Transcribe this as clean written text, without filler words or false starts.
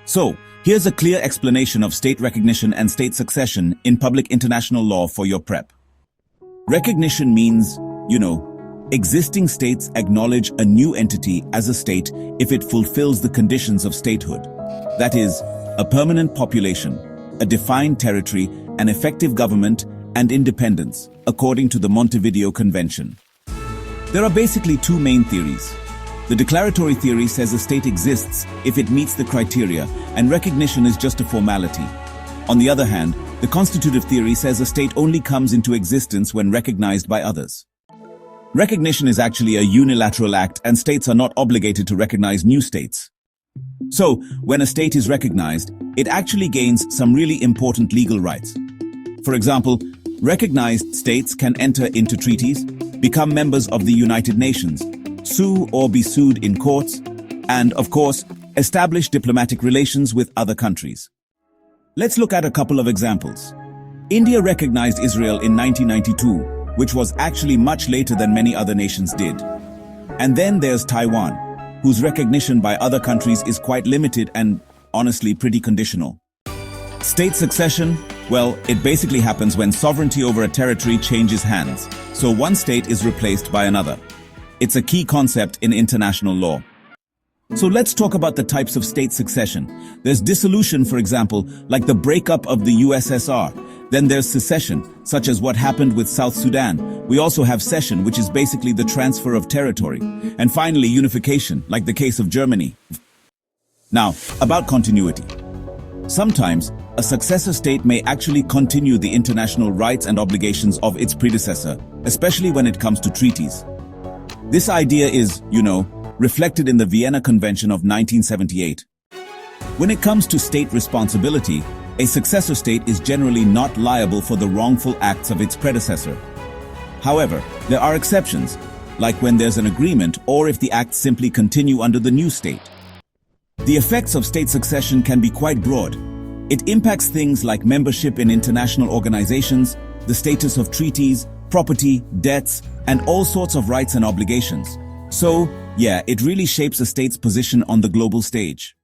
So, here's a clear explanation of state recognition and state succession in public international law for your prep. Recognition means, existing states acknowledge a new entity as a state if it fulfills the conditions of statehood. That is, a permanent population, a defined territory, an effective government, and independence, according to the Montevideo Convention. There are basically two main theories. The declaratory theory says a state exists if it meets the criteria, and recognition is just a formality. On the other hand, the constitutive theory says a state only comes into existence when recognized by others. Recognition is actually a unilateral act, and states are not obligated to recognize new states. So, when a state is recognized, it actually gains some really important legal rights. For example, recognized states can enter into treaties, become members of the United Nations, sue or be sued in courts, and, of course, establish diplomatic relations with other countries. Let's look at a couple of examples. India recognized Israel in 1992, which was actually much later than many other nations did. And then there's Taiwan, whose recognition by other countries is quite limited and, honestly, pretty conditional. State succession? Well, it basically happens when sovereignty over a territory changes hands, so one state is replaced by another. It's a key concept in international law. So let's talk about the types of state succession. There's dissolution, for example, like the breakup of the USSR. Then there's secession, such as what happened with South Sudan. We also have cession, which is basically the transfer of territory. And finally, unification, like the case of Germany. Now, about continuity. Sometimes, a successor state may actually continue the international rights and obligations of its predecessor, especially when it comes to treaties. This idea is, reflected in the Vienna Convention of 1978. When it comes to state responsibility, a successor state is generally not liable for the wrongful acts of its predecessor. However, there are exceptions, like when there's an agreement or if the acts simply continue under the new state. The effects of state succession can be quite broad. It impacts things like membership in international organizations, the status of treaties, property, debts, and all sorts of rights and obligations. So, yeah, it really shapes a state's position on the global stage.